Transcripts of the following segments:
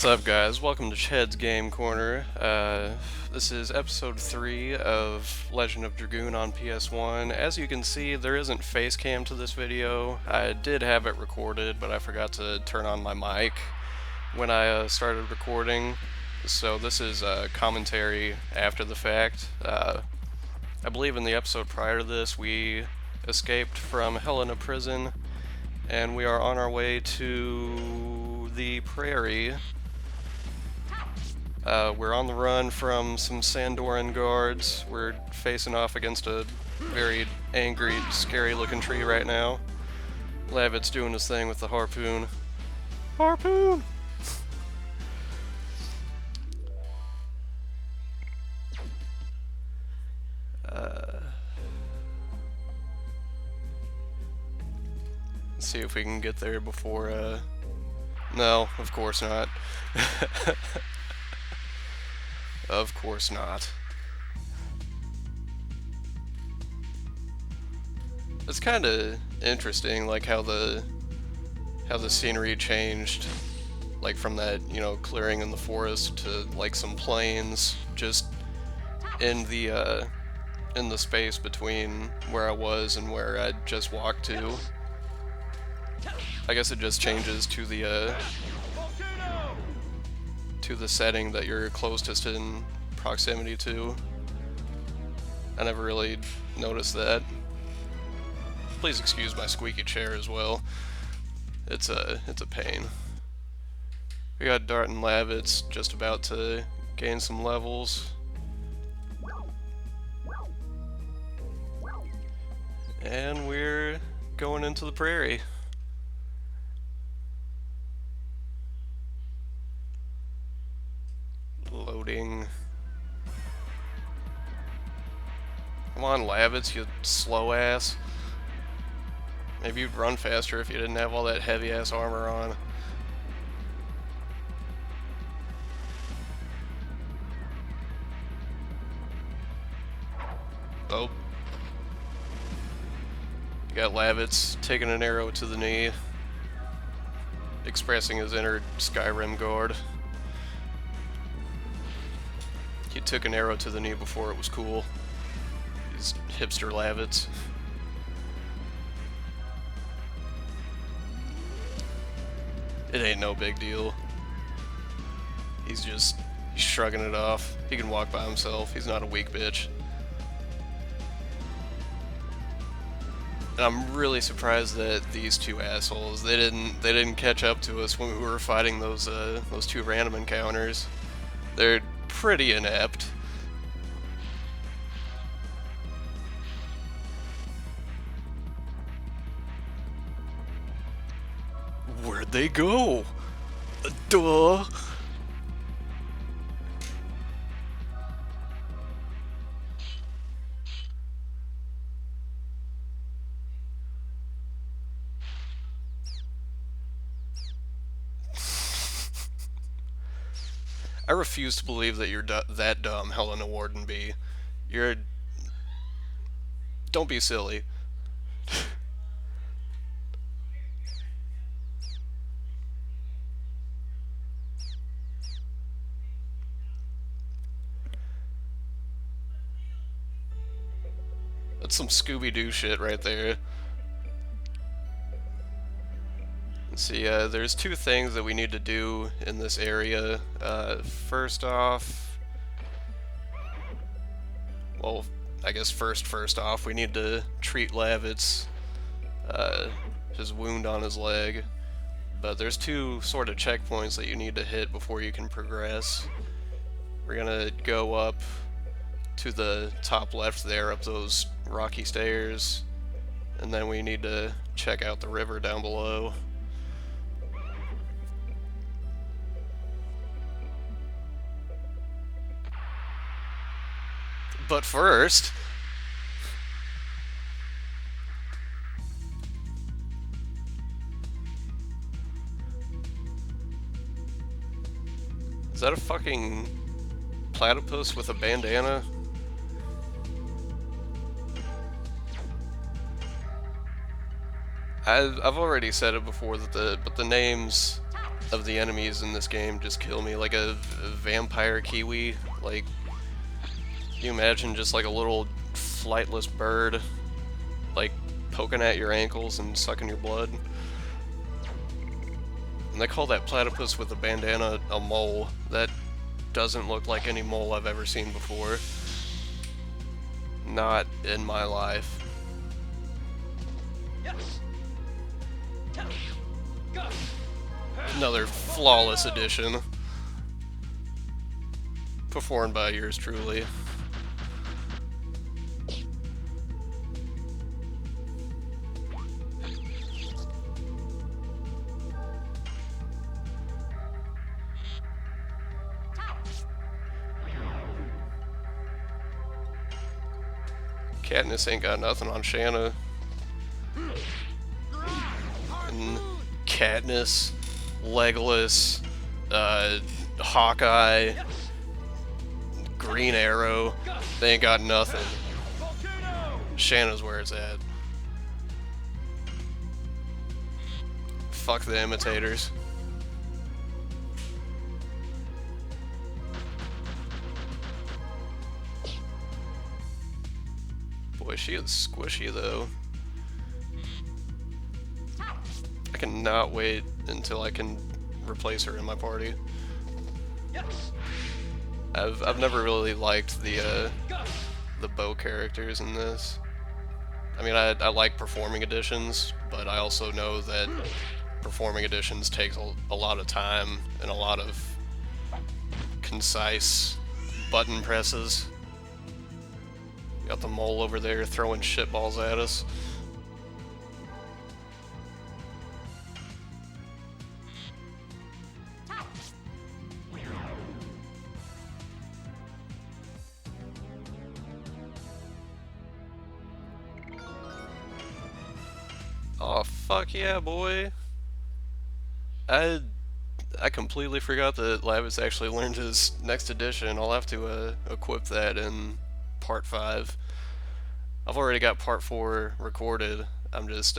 What's up, guys? Welcome to Chedds Game Corner. This is episode 3 of Legend of Dragoon on PS1. As you can see, there isn't face cam to this video. I did have it recorded, but I forgot to turn on my mic when I started recording. So this is commentary after the fact. I believe in the episode prior to this, we escaped from Hellena Prison, and we are on our way to the prairie. We're on the run from some Sandoran guards. We're facing off against a very angry, scary-looking tree right now. Lavitz doing his thing with the harpoon. Harpoon! Let's see if we can get there before, No, of course not. Of course not. It's kind of interesting, like how the scenery changed, like from that, clearing in the forest to like some plains, just in the space between where I was and where I just walked to. I guess it just changes to the setting that you're closest in proximity to. I never really noticed that. Please excuse my squeaky chair as well. It's a pain. We got Dart and Lavitz just about to gain some levels. And we're going into the prairie. Loading. Come on, Lavitz, you slow ass. Maybe you'd run faster if you didn't have all that heavy ass armor on. Oh. You got Lavitz taking an arrow to the knee, expressing his inner Skyrim guard. He took an arrow to the knee before it was cool. He's hipster Lavitz. It ain't no big deal. He's shrugging it off. He can walk by himself. He's not a weak bitch. And I'm really surprised that these two assholes, they didn't catch up to us when we were fighting those two random encounters. They're pretty inept. Where'd they go? Duh! I refuse to believe that you're that dumb, Hellena Warden B. Don't be silly. That's some Scooby-Doo shit right there. Let's see, there's two things that we need to do in this area. First off... Well, I guess first off, we need to treat Lavitz, his wound on his leg. But there's two sort of checkpoints that you need to hit before you can progress. We're gonna go up to the top left there, up those rocky stairs, and then we need to check out the river down below. But first... Is that a fucking platypus with a bandana? I've already said it before that the names of the enemies in this game just kill me. Like a vampire kiwi. Like, can you imagine just like a little flightless bird, like, poking at your ankles and sucking your blood? And they call that platypus with a bandana a mole. That doesn't look like any mole I've ever seen before. Not in my life. Another flawless edition. Performed by yours truly. Katniss ain't got nothing on Shana. And Katniss, Legolas, Hawkeye, Green Arrow, they ain't got nothing. Shana's where it's at. Fuck the imitators. Boy, she is squishy though. I cannot wait until I can replace her in my party. I've never really liked the bow characters in this. I mean, I like performing editions, but I also know that performing editions takes a lot of time and a lot of concise button presses. Got the mole over there throwing shitballs at us. Oh fuck yeah, boy! I completely forgot that Lavitz actually learned his next edition. I'll have to equip that in Part 5. I've already got Part 4 recorded. I'm just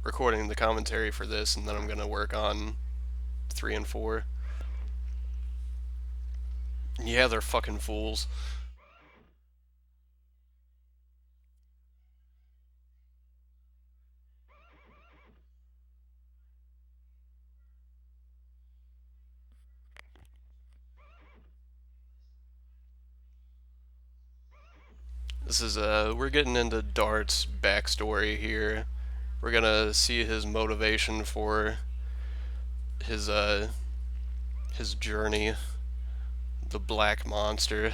recording the commentary for this, and then I'm gonna work on 3 and 4. Yeah, they're fucking fools. This is, we're getting into Dart's backstory here. We're gonna see his motivation for his journey, the Black Monster.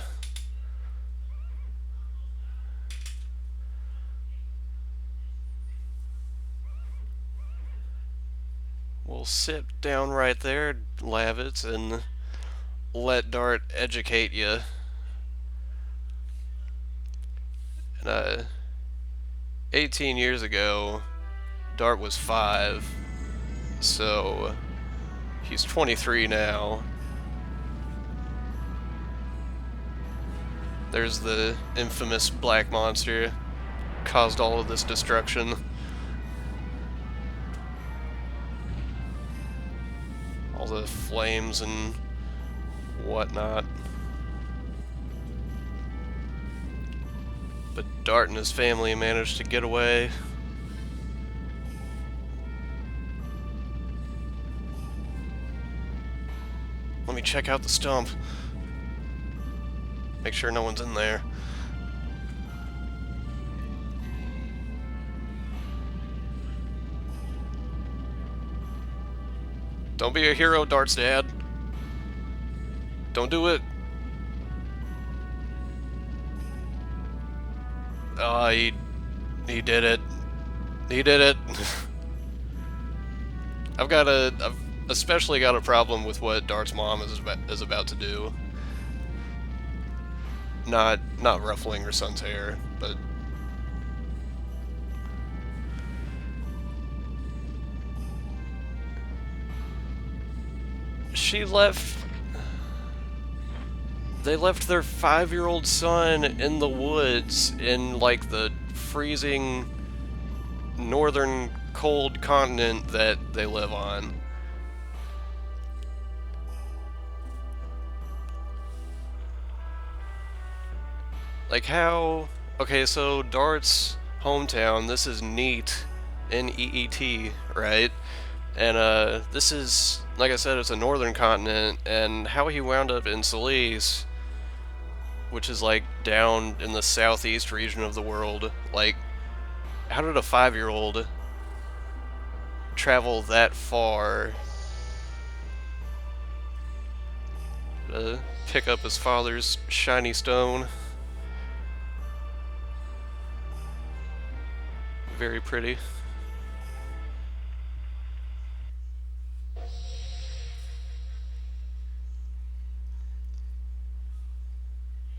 We'll sit down right there, Lavitz, and let Dart educate you. And 18 years ago, Dart was 5, so he's 23 now. There's the infamous Black Monster, caused all of this destruction. All the flames and whatnot. But Dart and his family managed to get away. Let me check out the stump. Make sure no one's in there. Don't be a hero, Dart's dad. Don't do it. Oh, he did it. He did it. I've especially got a problem with what Dart's mom is about to do. Not ruffling her son's hair, but they left their 5-year-old son in the woods in, like, the freezing northern cold continent that they live on. Like how... Okay, so Dart's hometown, this is Neat, N-E-E-T, right? And this is, like I said, it's a northern continent, and how he wound up in Solis, which is like down in the southeast region of the world, like, how did a 5-year-old travel that far to pick up his father's shiny stone? Very pretty.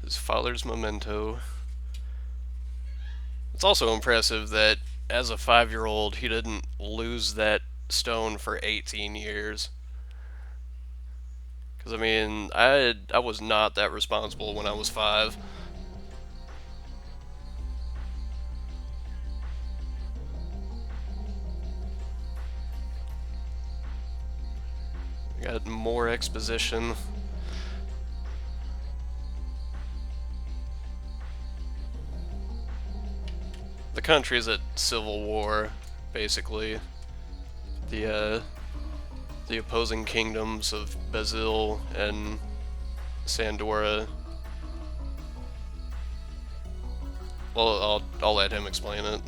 His father's memento. It's also impressive that as a 5-year-old he didn't lose that stone for 18 years. Because, I mean, I was not that responsible when I was 5. Got more exposition. The country's at civil war, basically. The opposing kingdoms of Basil and Sandora. Well, I'll let him explain it.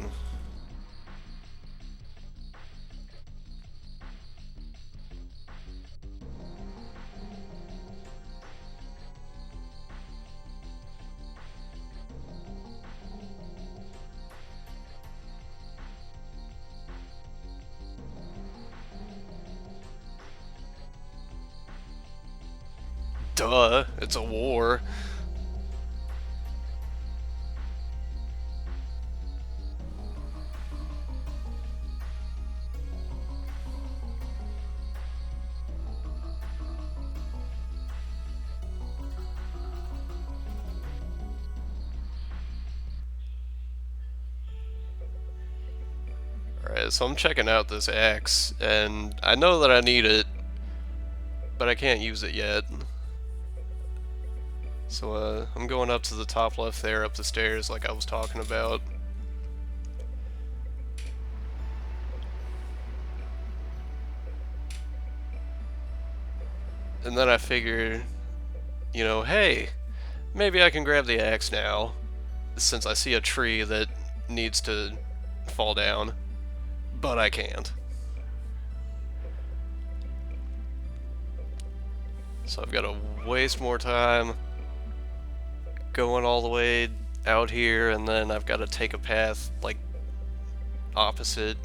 Duh, it's a war. Alright, so I'm checking out this axe, and I know that I need it, but I can't use it yet. So I'm going up to the top left there, up the stairs like I was talking about. And then I figure, you know, hey, maybe I can grab the axe now, since I see a tree that needs to fall down, but I can't. So I've got to waste more time going all the way out here, and then I've got to take a path, like, opposite.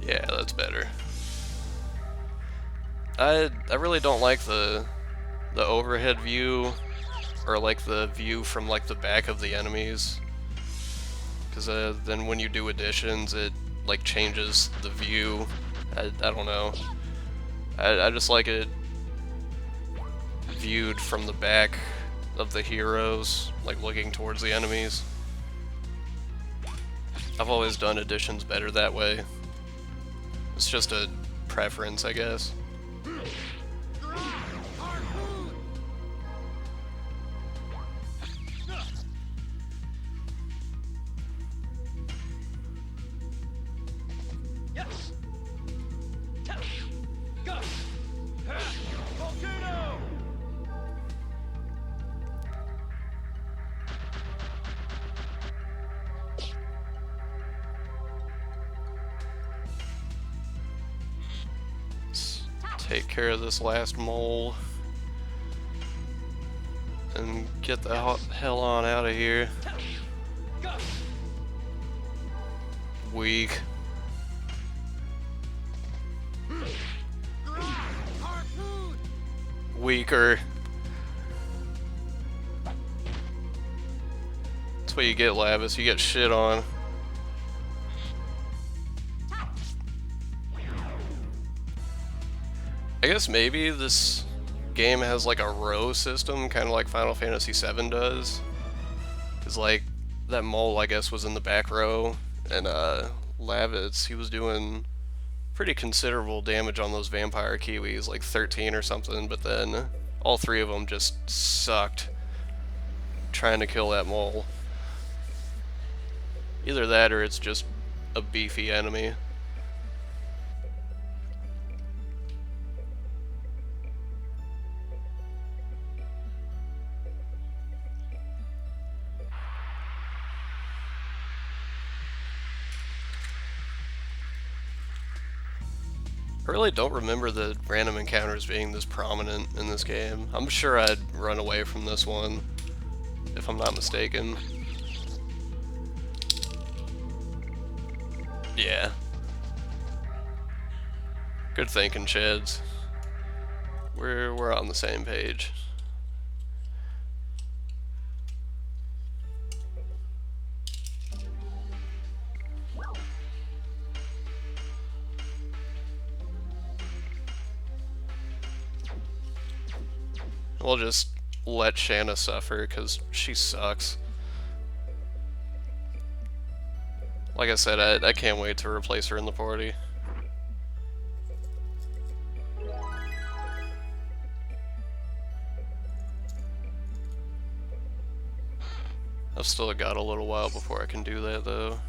Yeah, that's better. I really don't like the overhead view, or like the view from like the back of the enemies, because then when you do additions it like changes the view. I don't know. I just like it viewed from the back of the heroes, like looking towards the enemies. I've always done additions better that way. It's just a preference, I guess. Take care of this last mole and get the hell on out of here. Weak. Weaker. That's what you get, Lavitz. You get shit on. I guess maybe this game has like a row system, kind of like Final Fantasy VII does. Because, like, that mole, I guess, was in the back row, and Lavitz, he was doing pretty considerable damage on those vampire kiwis, like 13 or something, but then all three of them just sucked trying to kill that mole. Either that or it's just a beefy enemy. I really don't remember the random encounters being this prominent in this game. I'm sure I'd run away from this one, if I'm not mistaken. Yeah. Good thinking, Chedds. We're on the same page. We'll just let Shana suffer, because she sucks. Like I said, I can't wait to replace her in the party. I've still got a little while before I can do that, though.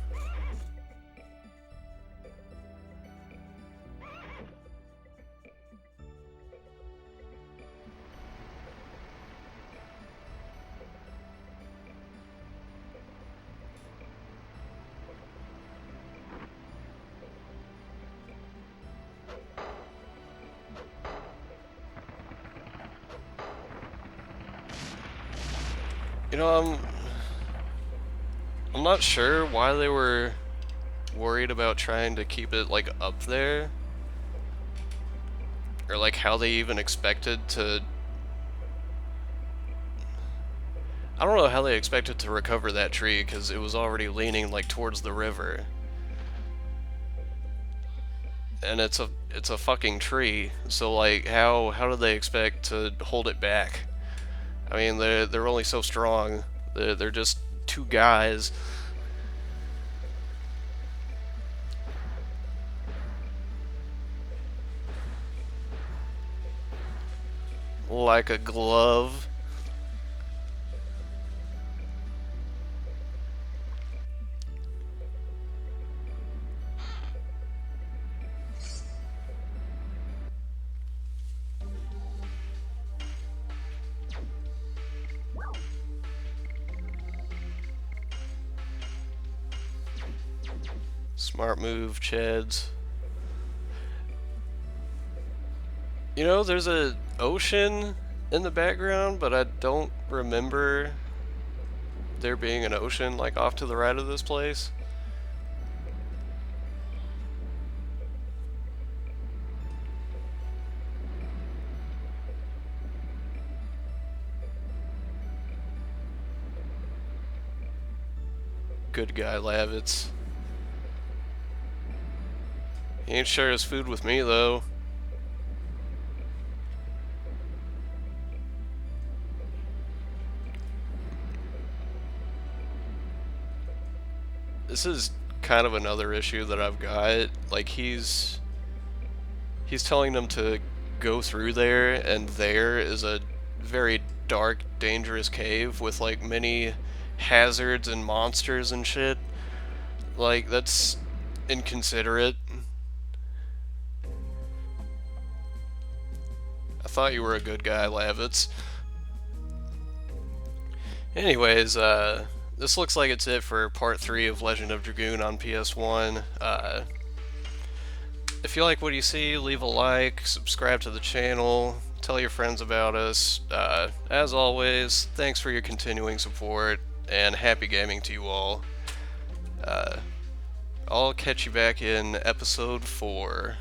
You know, I'm not sure why they were worried about trying to keep it, like, up there. Or, like, how they even expected to... I don't know how they expected to recover that tree, because it was already leaning, like, towards the river. And it's a fucking tree, so, like, how do they expect to hold it back? I mean, they're only so strong. They're just two guys. Like a glove. Smart move, Chedds. You know, there's an ocean in the background, but I don't remember there being an ocean, like, off to the right of this place. Good guy, Lavitz. He ain't share his food with me, though. This is kind of another issue that I've got. Like, he's telling them to go through there, and there is a very dark, dangerous cave with, like, many hazards and monsters and shit. Like, that's inconsiderate. I thought you were a good guy, Lavitz. Anyways, this looks like it's it for part 3 of Legend of Dragoon on PS1. If you like what you see, leave a like, subscribe to the channel, tell your friends about us. As always, thanks for your continuing support, and happy gaming to you all. I'll catch you back in episode 4.